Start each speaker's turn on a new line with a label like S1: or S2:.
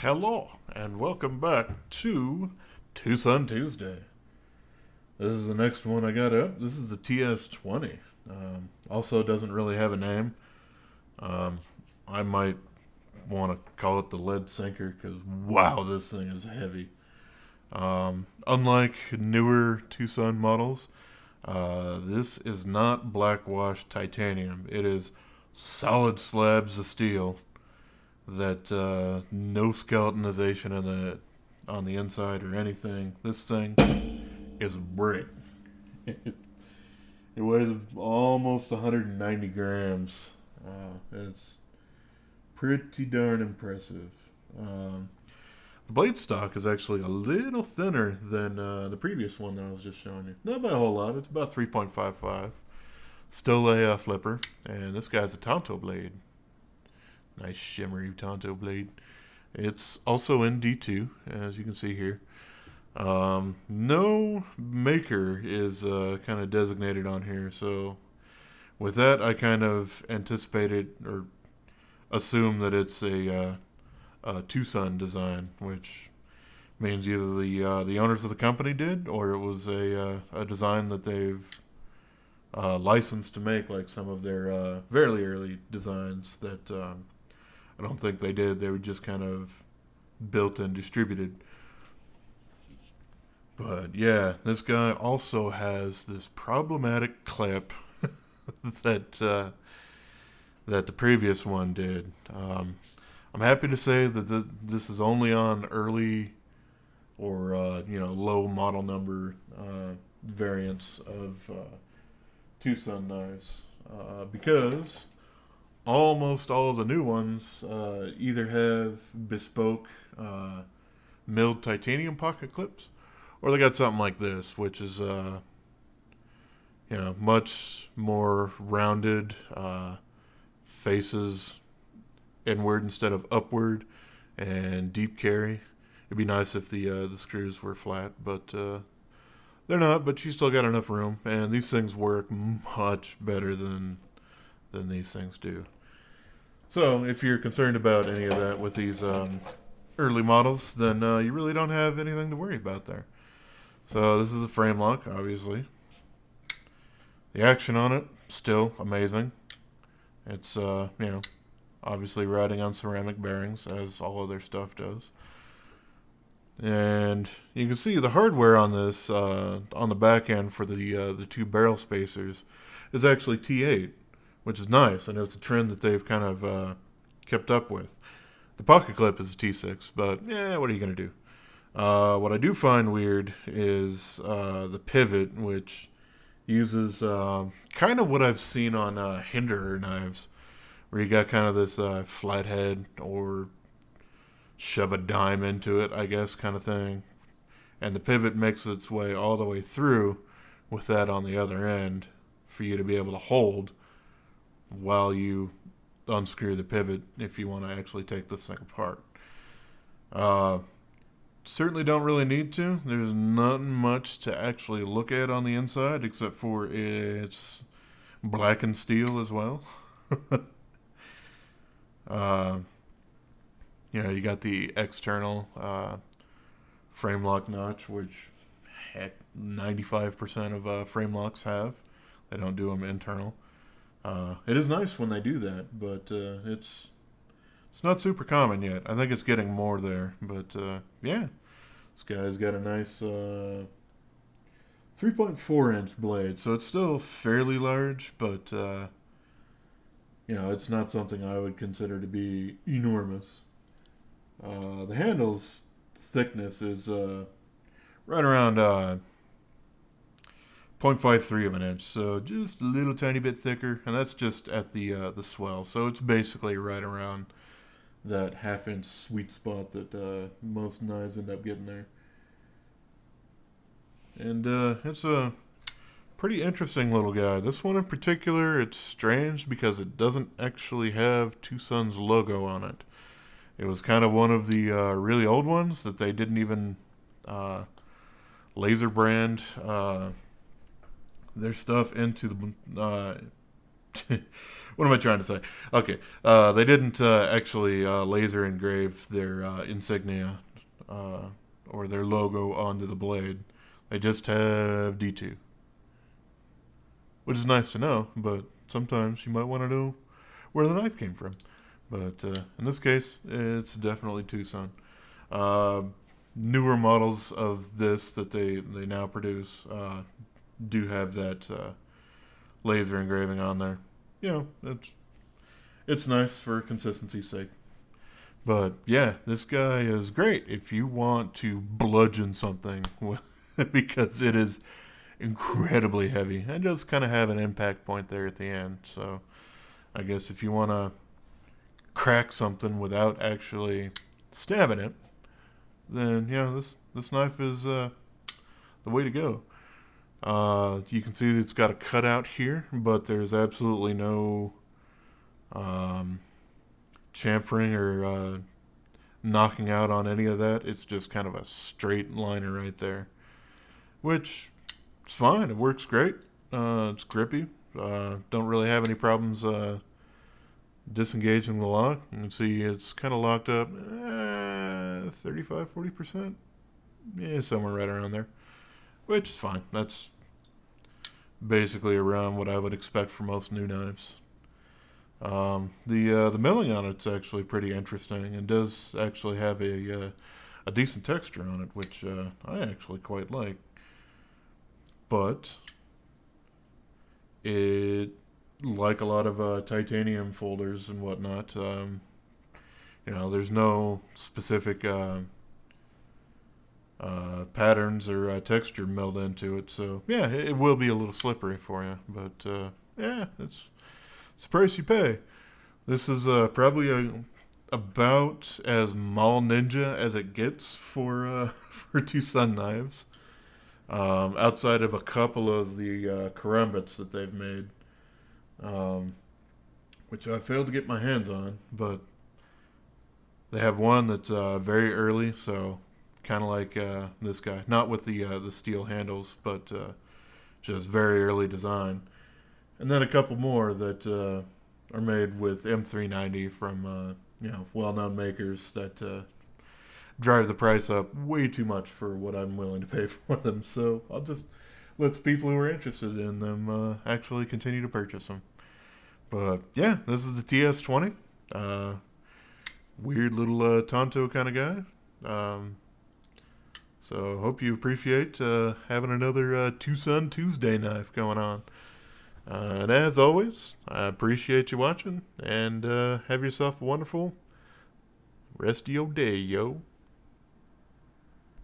S1: Hello, and welcome back to TwoSun Tuesday. This is the next one I got up. This is the TS20. Also, doesn't really have a name. Um, I might want to call it the lead sinker because wow, this thing is heavy. Unlike newer TwoSun models, this is not blackwashed titanium. It is solid slabs of steel that no skeletonization on the inside or anything. This thing is a brick. It weighs almost 190 grams. It's pretty darn impressive. Um, the blade stock is actually a little thinner than the previous one that I was just showing you. Not by a whole lot. It's about 3.55. Still a flipper. And this guy's a Tonto blade. Nice shimmery Tonto blade. It's also in D2, as you can see here. No maker is kind of designated on here, so with that, I kind of anticipated or assume that it's a TwoSun design, which means either the owners of the company did, or it was a design that they've licensed to make, like some of their very early designs that I don't think they did. They were just kind of built and distributed. But yeah, this guy also has this problematic clip that that the previous one did. I'm happy to say that this is only on early or low model number variants of TwoSun knives because almost all of the new ones either have bespoke milled titanium pocket clips, or they got something like this, which is much more rounded, faces inward instead of upward, and deep carry. It'd be nice if the screws were flat, but they're not. But you still got enough room, and these things work much better than these things do. So if you're concerned about any of that with these early models, then you really don't have anything to worry about there. So this is a frame lock, obviously. The action on it, still amazing. It's, obviously riding on ceramic bearings, as all of their stuff does. And you can see the hardware on this, on the back end for the two barrel spacers, is actually T8, which is nice, and it's a trend that they've kind of kept up with. The pocket clip is a T6, but yeah, what are you going to do? What I do find weird is the pivot, which uses kind of what I've seen on Hinderer knives, where you got kind of this flat head or shove a dime into it, I guess, kind of thing. And the pivot makes its way all the way through with that on the other end for you to be able to hold while you unscrew the pivot if you want to actually take this thing apart. Certainly don't really need to. There's nothing much to actually look at on the inside except for it's black and steel as well. uh, you got the external frame lock notch, which heck, 95% of frame locks have. They don't do them internal. It is nice when they do that, but it's not super common yet. I think it's getting more there, but yeah, this guy's got a nice 3.4-inch blade, so it's still fairly large, but it's not something I would consider to be enormous. The handle's thickness is right around 0.53 of an inch, so just a little tiny bit thicker, and that's just at the swell. So it's basically right around that half-inch sweet spot that most knives end up getting there. And it's a pretty interesting little guy. This one in particular, it's strange because it doesn't actually have TwoSun's logo on it. It was kind of one of the really old ones that they didn't even laser brand their stuff into what am I trying to say? Okay, they didn't actually laser engrave their insignia or their logo onto the blade. They just have D2, which is nice to know, but sometimes you might want to know where the knife came from. But in this case, it's definitely TwoSun. Uh, Newer models of this that they now produce do have that laser engraving on there. You know, it's nice for consistency's sake. But yeah, this guy is great if you want to bludgeon something because it is incredibly heavy and does kind of have an impact point there at the end. So I guess if you want to crack something without actually stabbing it, then yeah, this knife is the way to go. You can see it's got a cutout here, but there's absolutely no chamfering or knocking out on any of that. It's just kind of a straight liner right there, which is fine. It works great. It's grippy. Don't really have any problems disengaging the lock. You can see it's kind of locked up 35-40%. Yeah, somewhere right around there, which is fine. That's basically around what I would expect for most new knives. The milling on it's actually pretty interesting and does actually have a decent texture on it, which I actually quite like. But it, like a lot of titanium folders and whatnot, there's no specific patterns or texture milled into it. So yeah, it will be a little slippery for you, but yeah, it's the price you pay. This is probably about as mall ninja as it gets for for TwoSun knives. Outside of a couple of the karambits that they've made, which I failed to get my hands on, but they have one that's very early, so kind of like this guy, not with the steel handles, but just very early design, and then a couple more that are made with M390 from well-known makers that drive the price up way too much for what I'm willing to pay for them. So I'll just let the people who are interested in them actually continue to purchase them. But yeah, this is the TS20. Weird little Tonto kind of guy. So hope you appreciate having another TwoSun Tuesday knife going on. And as always, I appreciate you watching, and have yourself a wonderful rest of your day, yo.